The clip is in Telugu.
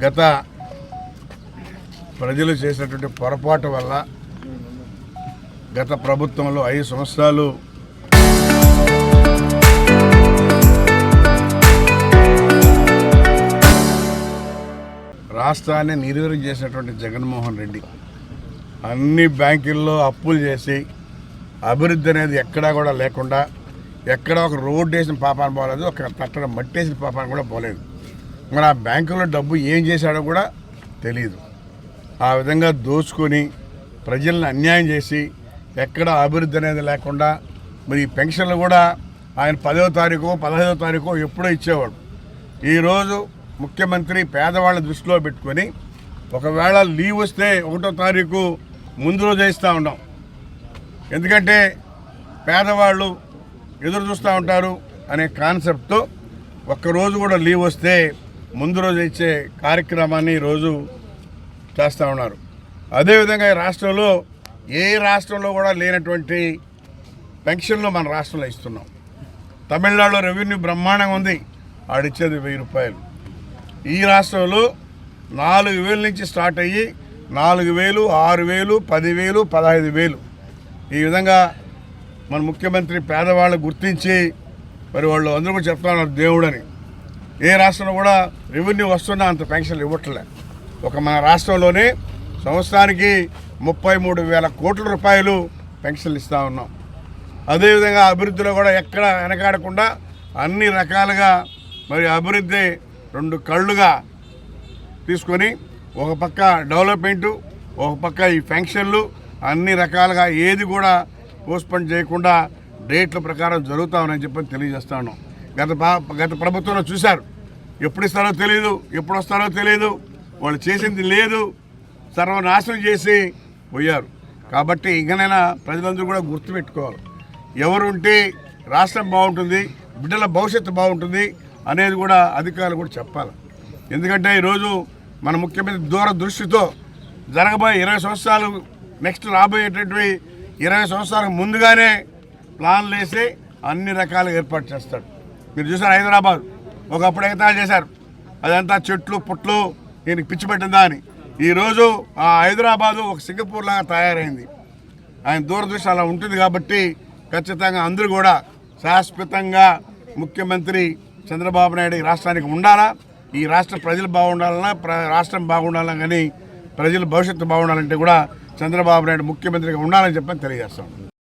గత ప్రజలు చేసినటువంటి పొరపాటు వల్ల గత ప్రభుత్వంలో 5 సంవత్సరాలు రాష్ట్రాన్ని నిర్వీర్యం చేసినటువంటి జగన్మోహన్ రెడ్డి అన్ని బ్యాంకుల్లో అప్పులు చేసి అభివృద్ధి అనేది ఎక్కడా కూడా లేకుండా, ఎక్కడ ఒక రోడ్డు వేసిన పాపాన్ని పోలేదు, ఒక తట్టడం మట్టేసిన పాపాన్ని కూడా పోలేదు. మరి ఆ బ్యాంకులో డబ్బు ఏం చేశాడో కూడా తెలియదు. ఆ విధంగా దోచుకొని ప్రజలను అన్యాయం చేసి ఎక్కడ అభివృద్ధి అనేది లేకుండా, మరి ఈ పెన్షన్లు కూడా ఆయన 10వ తారీఖు 15వ తారీఖు ఎప్పుడో ఇచ్చేవాడు. ఈరోజు ముఖ్యమంత్రి పేదవాళ్ళ దృష్టిలో పెట్టుకొని ఒకవేళ లీవ్ వస్తే 1వ తారీఖు ముందు రోజు ఇస్తూ ఉన్నాం. ఎందుకంటే పేదవాళ్ళు ఎదురు చూస్తూ ఉంటారు అనే కాన్సెప్ట్తో ఒక్కరోజు కూడా లీవ్ వస్తే ముందు రోజు ఇచ్చే కార్యక్రమాన్ని ఈరోజు చేస్తూ ఉన్నారు. అదేవిధంగా ఈ రాష్ట్రంలో ఏ రాష్ట్రంలో కూడా లేనటువంటి పెన్షన్లు మన రాష్ట్రంలో ఇస్తున్నాం. తమిళనాడులో రెవెన్యూ బ్రహ్మాండంగా ఉంది, ఆడిచ్చేది 1000 రూపాయలు. ఈ రాష్ట్రంలో 4000 నుంచి స్టార్ట్ అయ్యి 4000, 6000, 10,000, 15,000 ఈ విధంగా మన ముఖ్యమంత్రి పేదవాళ్ళు గుర్తించి మరి వాళ్ళు అందరూ కూడా చెప్తా ఉన్నారు దేవుడని. ఏ రాష్ట్రంలో కూడా రెవెన్యూ వస్తున్నా అంత పెన్షన్లు ఇవ్వట్లే. ఒక మన రాష్ట్రంలోనే సంవత్సరానికి 33,000 కోట్ల రూపాయలు పెన్షన్లు ఇస్తూ ఉన్నాం. అదేవిధంగా అభివృద్ధిలో కూడా ఎక్కడ వెనకాడకుండా అన్ని రకాలుగా మరి అభివృద్ధి 2 కళ్ళుగా తీసుకొని ఒక పక్క డెవలప్మెంటు, ఒక పక్క ఈ పెన్షన్లు అన్ని రకాలుగా ఏది కూడా పోస్ట్పోన్ చేయకుండా డేట్ల ప్రకారం జరుగుతూ ఉన్నాయని చెప్పి తెలియజేస్తా ఉన్నాం. గత ప్రభుత్వంలో చూశారు, ఎప్పుడు ఇస్తారో తెలియదు, ఎప్పుడు వస్తారో తెలియదు, వాళ్ళు చేసింది లేదు, సర్వనాశనం చేసి పోయారు. కాబట్టి ఇంకనైనా ప్రజలందరూ కూడా గుర్తుపెట్టుకోవాలి, ఎవరుంటే రాష్ట్రం బాగుంటుంది, బిడ్డల భవిష్యత్తు బాగుంటుంది అనేది కూడా అధికారులు కూడా చెప్పాలి. ఎందుకంటే ఈరోజు మన ముఖ్యమంత్రి దూరదృష్టితో జరగబోయే 20 సంవత్సరాలు నెక్స్ట్ రాబోయేటటువంటి 20 సంవత్సరాలకు ముందుగానే ప్లాన్లు వేసి అన్ని రకాలుగా ఏర్పాటు చేస్తాడు. మీరు చూసారు హైదరాబాద్ ఒకప్పుడు ఎగతాళి చేశారు, అదంతా చెట్లు పుట్లు ఈయనకి పిచ్చి పెట్టిందా అని. ఈరోజు ఆ హైదరాబాదు ఒక సింగపూర్ లాగా తయారైంది. ఆయన దూరదృష్టి అలా ఉంటుంది కాబట్టి ఖచ్చితంగా అందరూ కూడా శాశ్వతంగా ముఖ్యమంత్రి చంద్రబాబు నాయుడు ఈ రాష్ట్రానికి ఉండాలా, ఈ రాష్ట్ర ప్రజలు బాగుండాలన్నా రాష్ట్రం బాగుండాలని, కానీ ప్రజల భవిష్యత్తు బాగుండాలంటే కూడా చంద్రబాబు నాయుడు ముఖ్యమంత్రిగా ఉండాలని చెప్పని తెలియజేస్తాం.